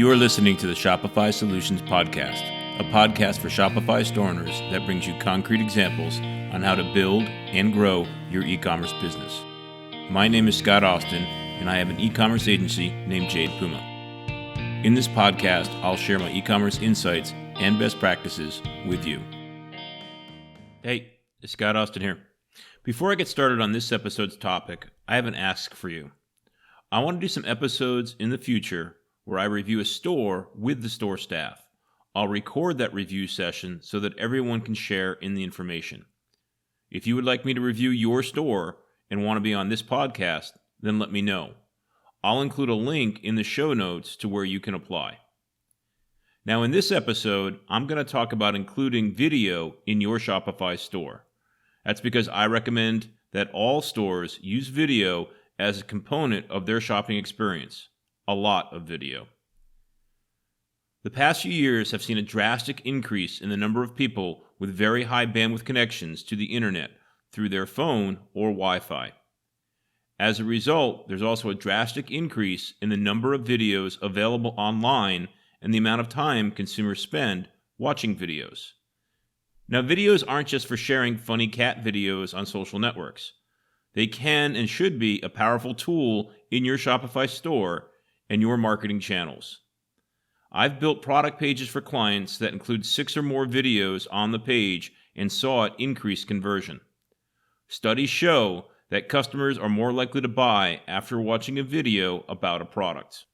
You are listening to the Shopify Solutions Podcast, a podcast for Shopify store owners that brings you concrete examples on how to build and grow your e-commerce business. My name is Scott Austin, and I have an e-commerce agency named Jade Puma. In this podcast, I'll share my e-commerce insights and best practices with you. Hey, it's Scott Austin here. Before I get started on this episode's topic, I have an ask for you. I want to do some episodes in the future where I review a store with the store staff. I'll record that review session so that everyone can share in the information. If you would like me to review your store and want to be on this podcast, then let me know. I'll include a link in the show notes to where you can apply. Now in this episode, I'm going to talk about including video in your Shopify store. That's because I recommend that all stores use video as a component of their shopping experience. A lot of video. The past few years have seen a drastic increase in the number of people with very high bandwidth connections to the internet through their phone or Wi-Fi. As a result, there's also a drastic increase in the number of videos available online and the amount of time consumers spend watching videos. Now, videos aren't just for sharing funny cat videos on social networks. They can and should be a powerful tool in your Shopify store and your marketing channels. I've built product pages for clients that include 6 or more videos on the page and saw it increase conversion. Studies show that customers are more likely to buy after watching a video about a product.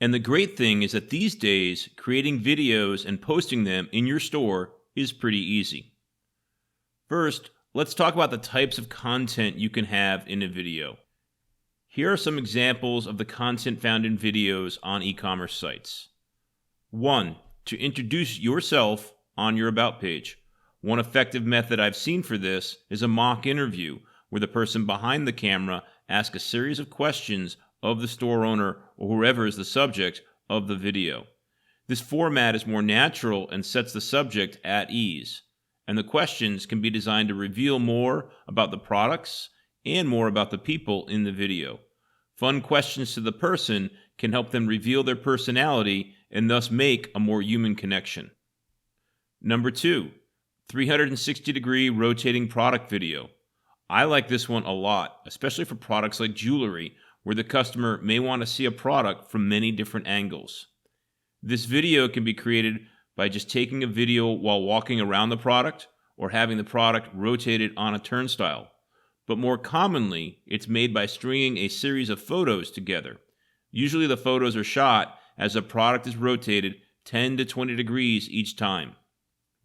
And the great thing is that these days, creating videos and posting them in your store is pretty easy. First, let's talk about the types of content you can have in a video. Here are some examples of the content found in videos on e-commerce sites. 1. To introduce yourself on your About page. One effective method I've seen for this is a mock interview where the person behind the camera asks a series of questions of the store owner or whoever is the subject of the video. This format is more natural and sets the subject at ease, and the questions can be designed to reveal more about the products and more about the people in the video. Fun questions to the person can help them reveal their personality and thus make a more human connection. Number 2, 360-degree rotating product video. I like this one a lot, especially for products like jewelry, where the customer may want to see a product from many different angles. This video can be created by just taking a video while walking around the product or having the product rotated on a turnstile. But more commonly, it's made by stringing a series of photos together. Usually the photos are shot as the product is rotated 10 to 20 degrees each time.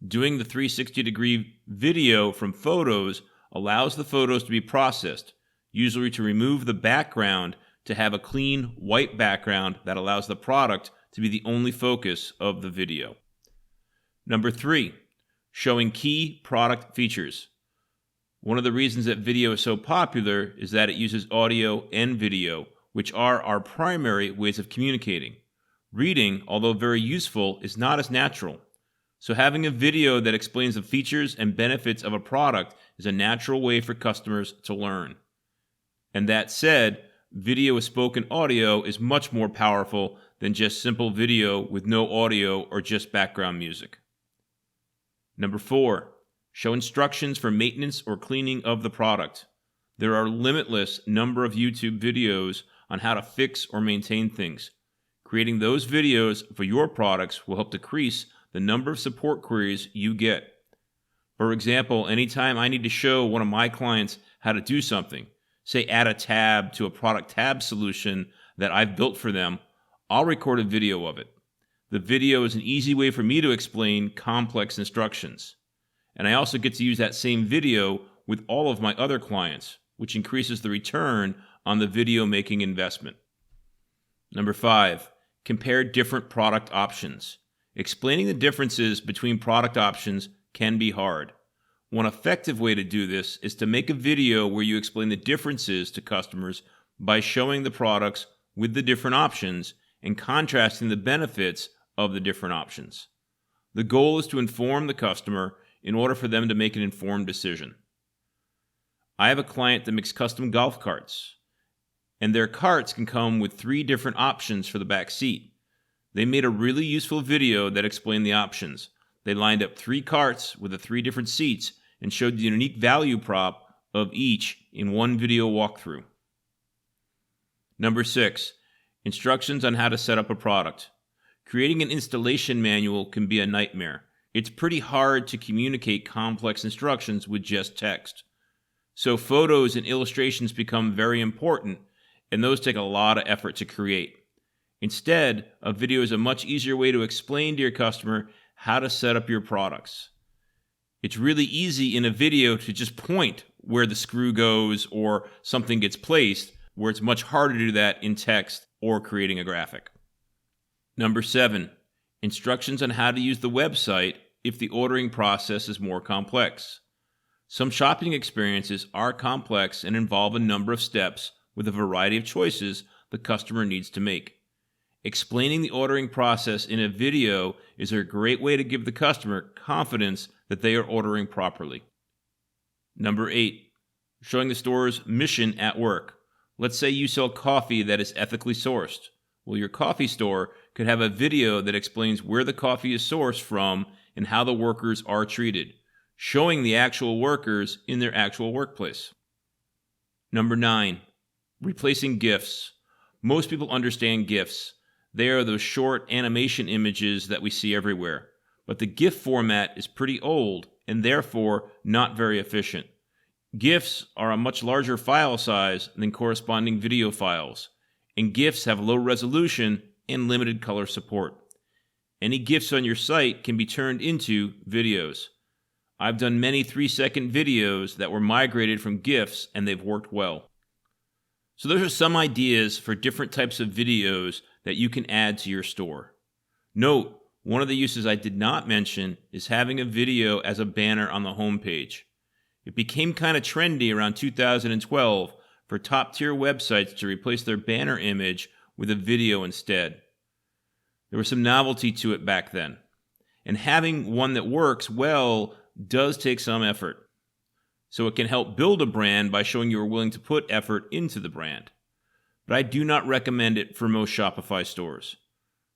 Doing the 360-degree video from photos allows the photos to be processed, usually to remove the background to have a clean white background that allows the product to be the only focus of the video. Number 3, showing key product features. One of the reasons that video is so popular is that it uses audio and video, which are our primary ways of communicating. Reading, although very useful, is not as natural. So having a video that explains the features and benefits of a product is a natural way for customers to learn. And that said, video with spoken audio is much more powerful than just simple video with no audio or just background music. Number 4, show instructions for maintenance or cleaning of the product. There are a limitless number of YouTube videos on how to fix or maintain things. Creating those videos for your products will help decrease the number of support queries you get. For example, anytime I need to show one of my clients how to do something, say add a tab to a product tab solution that I've built for them, I'll record a video of it. The video is an easy way for me to explain complex instructions. And I also get to use that same video with all of my other clients, which increases the return on the video making investment. Number 5, compare different product options. Explaining the differences between product options can be hard. One effective way to do this is to make a video where you explain the differences to customers by showing the products with the different options and contrasting the benefits of the different options. The goal is to inform the customer in order for them to make an informed decision. I have a client that makes custom golf carts, and their carts can come with 3 different options for the back seat. They made a really useful video that explained the options. They lined up 3 carts with the 3 different seats and showed the unique value prop of each in one video walkthrough. Number 6, instructions on how to set up a product. Creating an installation manual can be a nightmare. It's pretty hard to communicate complex instructions with just text. So photos and illustrations become very important, and those take a lot of effort to create. Instead, a video is a much easier way to explain to your customer how to set up your products. It's really easy in a video to just point where the screw goes or something gets placed, where it's much harder to do that in text or creating a graphic. Number 7, instructions on how to use the website if the ordering process is more complex. Some shopping experiences are complex and involve a number of steps with a variety of choices the customer needs to make. Explaining the ordering process in a video is a great way to give the customer confidence that they are ordering properly. Number 8, showing the store's mission at work. Let's say you sell coffee that is ethically sourced. Well, your coffee store could have a video that explains where the coffee is sourced from and how the workers are treated, showing the actual workers in their actual workplace. Number 9, replacing GIFs. Most people understand GIFs. They are those short animation images that we see everywhere. But the GIF format is pretty old and therefore not very efficient. GIFs are a much larger file size than corresponding video files, and GIFs have low resolution and limited color support. Any GIFs on your site can be turned into videos. I've done many 3-second videos that were migrated from GIFs and they've worked well. So those are some ideas for different types of videos that you can add to your store. Note, one of the uses I did not mention is having a video as a banner on the home page. It became kind of trendy around 2012 for top-tier websites to replace their banner image with a video instead. There was some novelty to it back then. And having one that works well does take some effort. So it can help build a brand by showing you are willing to put effort into the brand. But I do not recommend it for most Shopify stores.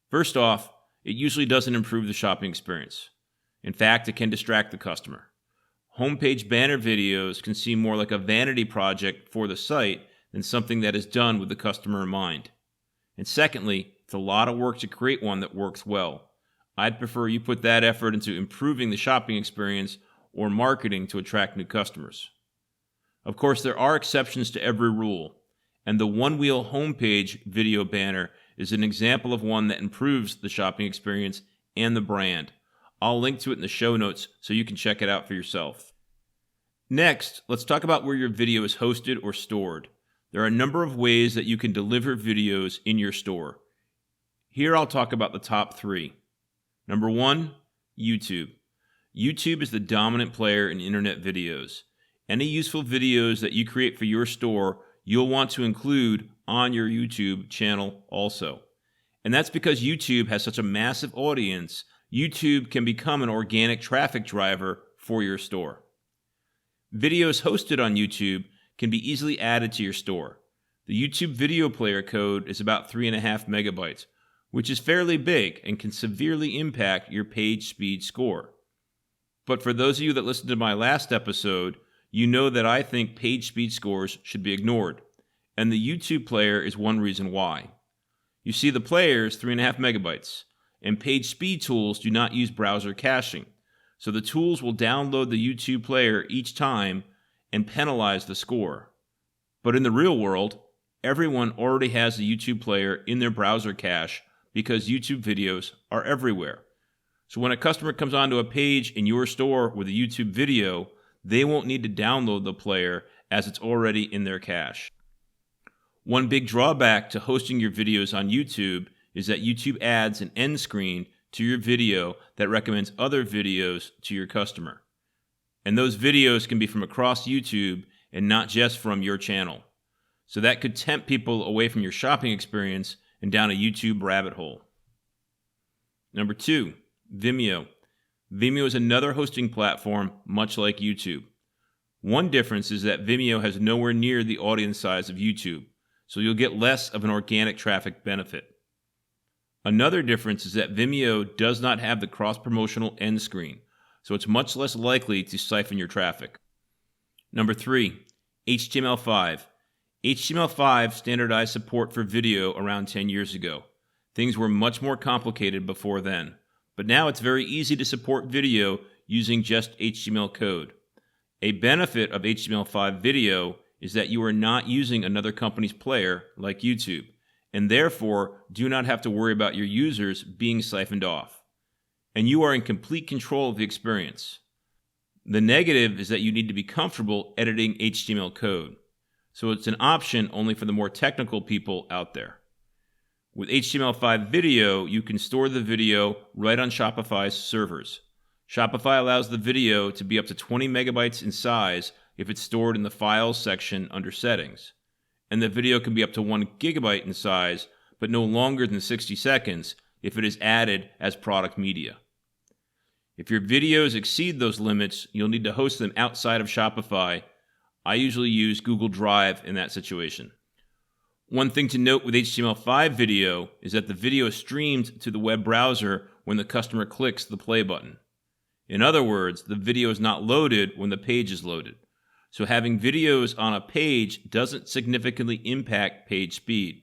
First off, it usually doesn't improve the shopping experience. In fact, it can distract the customer. Homepage banner videos can seem more like a vanity project for the site than something that is done with the customer in mind. And secondly, it's a lot of work to create one that works well. I'd prefer you put that effort into improving the shopping experience or marketing to attract new customers. Of course, there are exceptions to every rule, and the one-wheel homepage video banner is an example of one that improves the shopping experience and the brand. I'll link to it in the show notes so you can check it out for yourself. Next, let's talk about where your video is hosted or stored. There are a number of ways that you can deliver videos in your store. Here I'll talk about the top 3. Number 1, YouTube. YouTube is the dominant player in internet videos. Any useful videos that you create for your store, you'll want to include on your YouTube channel also. And that's because YouTube has such a massive audience. YouTube can become an organic traffic driver for your store. Videos hosted on YouTube can be easily added to your store. The YouTube video player code is about 3.5 megabytes, which is fairly big and can severely impact your page speed score. But for those of you that listened to my last episode, you know that I think page speed scores should be ignored, and the YouTube player is one reason why. You see, the player is 3.5 megabytes, and page speed tools do not use browser caching, so the tools will download the YouTube player each time and penalize the score. But in the real world, everyone already has the YouTube player in their browser cache because YouTube videos are everywhere. So when a customer comes onto a page in your store with a YouTube video, they won't need to download the player as it's already in their cache. One big drawback to hosting your videos on YouTube is that YouTube adds an end screen to your video that recommends other videos to your customer. And those videos can be from across YouTube and not just from your channel. So that could tempt people away from your shopping experience and down a YouTube rabbit hole. Number 2, Vimeo. Vimeo is another hosting platform much like YouTube. One difference is that Vimeo has nowhere near the audience size of YouTube, so you'll get less of an organic traffic benefit. Another difference is that Vimeo does not have the cross-promotional end screen, so it's much less likely to siphon your traffic. Number 3, HTML5. HTML5 standardized support for video around 10 years ago. Things were much more complicated before then, but now it's very easy to support video using just HTML code. A benefit of HTML5 video is that you are not using another company's player like YouTube, and therefore do not have to worry about your users being siphoned off. And you are in complete control of the experience. The negative is that you need to be comfortable editing HTML code, so it's an option only for the more technical people out there. With HTML5 video, you can store the video right on Shopify's servers. Shopify allows the video to be up to 20 megabytes in size if it's stored in the Files section under Settings. And the video can be up to 1 gigabyte in size, but no longer than 60 seconds if it is added as product media. If your videos exceed those limits, you'll need to host them outside of Shopify. I usually use Google Drive in that situation. One thing to note with HTML5 video is that the video is streamed to the web browser when the customer clicks the play button. In other words, the video is not loaded when the page is loaded. So having videos on a page doesn't significantly impact page speed.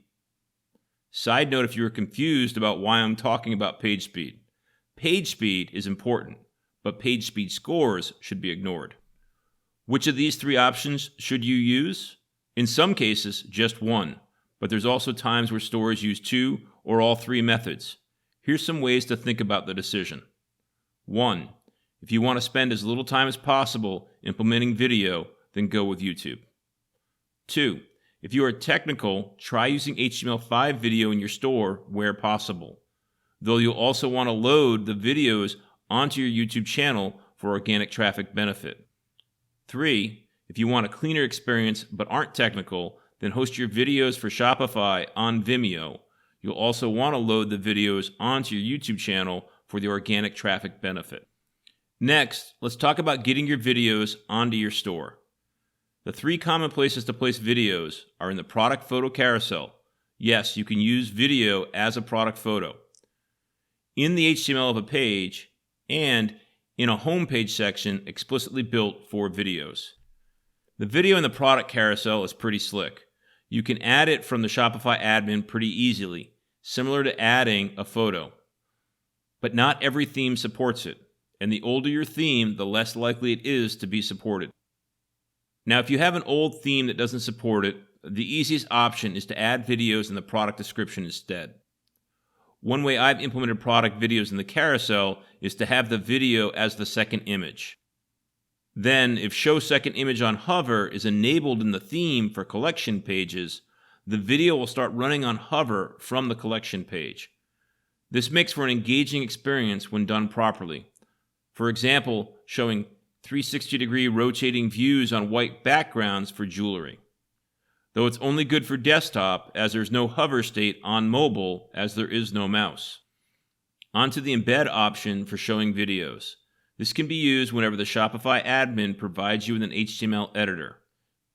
Side note if you were confused about why I'm talking about page speed. Page speed is important, but page speed scores should be ignored. Which of these 3 options should you use? In some cases, just one, but there's also times where stores use 2 or all 3 methods. Here's some ways to think about the decision. 1. If you want to spend as little time as possible implementing video, then go with YouTube. 2. If you are technical, try using HTML5 video in your store where possible, though you'll also want to load the videos onto your YouTube channel for organic traffic benefit. 3. If you want a cleaner experience but aren't technical, then host your videos for Shopify on Vimeo. You'll also want to load the videos onto your YouTube channel for the organic traffic benefit. Next, let's talk about getting your videos onto your store. The 3 common places to place videos are in the product photo carousel. Yes, you can use video as a product photo. In the HTML of a page, and in a homepage section explicitly built for videos. The video in the product carousel is pretty slick. You can add it from the Shopify admin pretty easily, similar to adding a photo. But not every theme supports it, and the older your theme, the less likely it is to be supported. Now, if you have an old theme that doesn't support it, the easiest option is to add videos in the product description instead. One way I've implemented product videos in the carousel is to have the video as the second image. Then, if Show Second Image on Hover is enabled in the theme for collection pages, the video will start running on hover from the collection page. This makes for an engaging experience when done properly. For example, showing 360-degree rotating views on white backgrounds for jewelry. Though it's only good for desktop, as there's no hover state on mobile, as there is no mouse. Onto the embed option for showing videos. This can be used whenever the Shopify admin provides you with an HTML editor.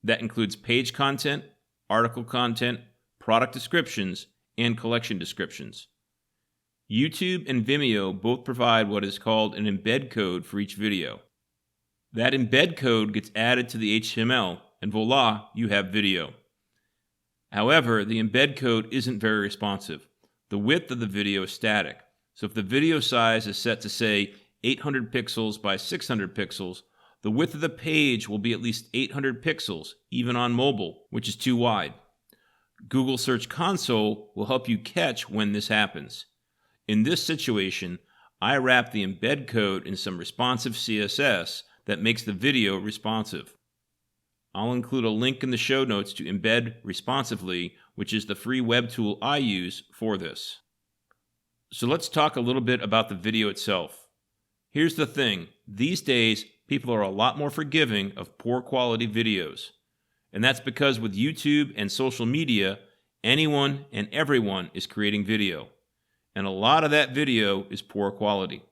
That includes page content, article content, product descriptions, and collection descriptions. YouTube and Vimeo both provide what is called an embed code for each video. That embed code gets added to the HTML, and voila, you have video. However, the embed code isn't very responsive. The width of the video is static, so if the video size is set to, say, 800 pixels by 600 pixels, the width of the page will be at least 800 pixels, even on mobile, which is too wide. Google Search Console will help you catch when this happens. In this situation, I wrap the embed code in some responsive CSS that makes the video responsive. I'll include a link in the show notes to Embed Responsively, which is the free web tool I use for this. So let's talk a little bit about the video itself. Here's the thing, these days, people are a lot more forgiving of poor quality videos. And that's because with YouTube and social media, anyone and everyone is creating video. And a lot of that video is poor quality.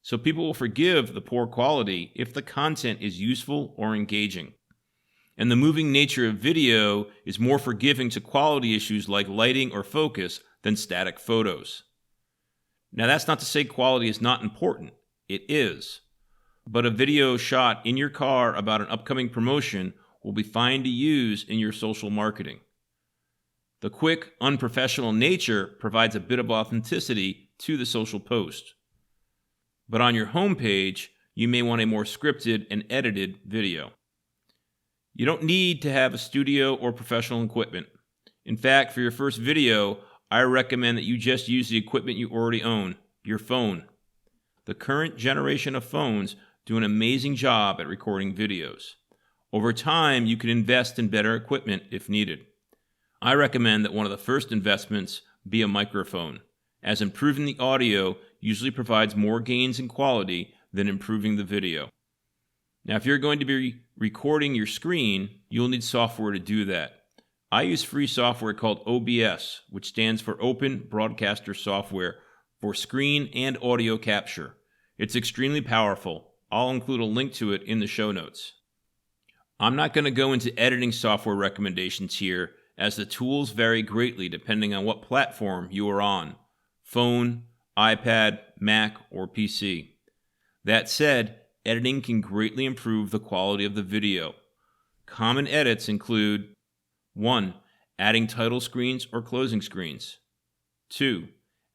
So people will forgive the poor quality if the content is useful or engaging. And the moving nature of video is more forgiving to quality issues like lighting or focus than static photos. Now, that's not to say quality is not important. It is. But a video shot in your car about an upcoming promotion will be fine to use in your social marketing. The quick, unprofessional nature provides a bit of authenticity to the social post. But on your homepage, you may want a more scripted and edited video. You don't need to have a studio or professional equipment. In fact, for your first video, I recommend that you just use the equipment you already own, your phone. The current generation of phones do an amazing job at recording videos. Over time, you can invest in better equipment if needed. I recommend that one of the first investments be a microphone, as improving the audio usually provides more gains in quality than improving the video. Now, if you're going to be recording your screen, you'll need software to do that. I use free software called OBS, which stands for Open Broadcaster Software, for screen and audio capture. It's extremely powerful. I'll include a link to it in the show notes. I'm not going to go into editing software recommendations here, as the tools vary greatly depending on what platform you are on: phone, iPad, Mac, or PC. That said, editing can greatly improve the quality of the video. Common edits include: 1. Adding title screens or closing screens. 2.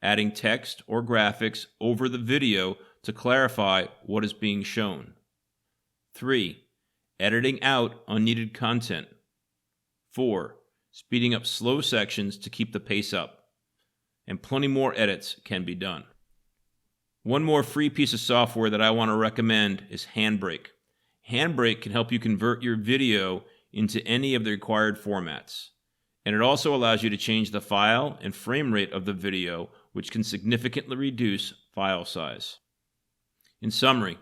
Adding text or graphics over the video to clarify what is being shown. 3. Editing out unneeded content. 4. Speeding up slow sections to keep the pace up. And plenty more edits can be done. One more free piece of software that I want to recommend is Handbrake. Handbrake can help you convert your video into any of the required formats. And it also allows you to change the file and frame rate of the video, which can significantly reduce file size. In summary,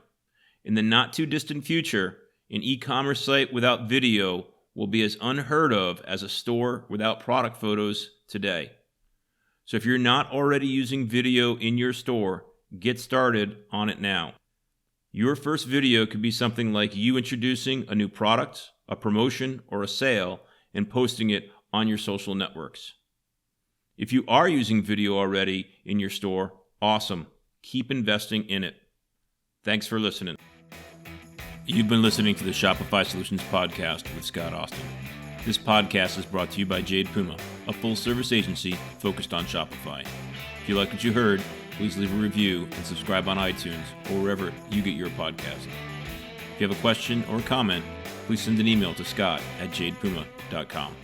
in the not too distant future, an e-commerce site without video will be as unheard of as a store without product photos today. So if you're not already using video in your store, get started on it now. Your first video could be something like you introducing a new product, a promotion, or a sale, and posting it on your social networks. If you are using video already in your store, awesome. Keep investing in it. Thanks for listening. You've been listening to the Shopify Solutions Podcast with Scott Austin. This podcast is brought to you by Jade Puma, a full-service agency focused on Shopify. If you like what you heard, please leave a review and subscribe on iTunes or wherever you get your podcast. If you have a question or comment, please send an email to scott@jadepuma.com.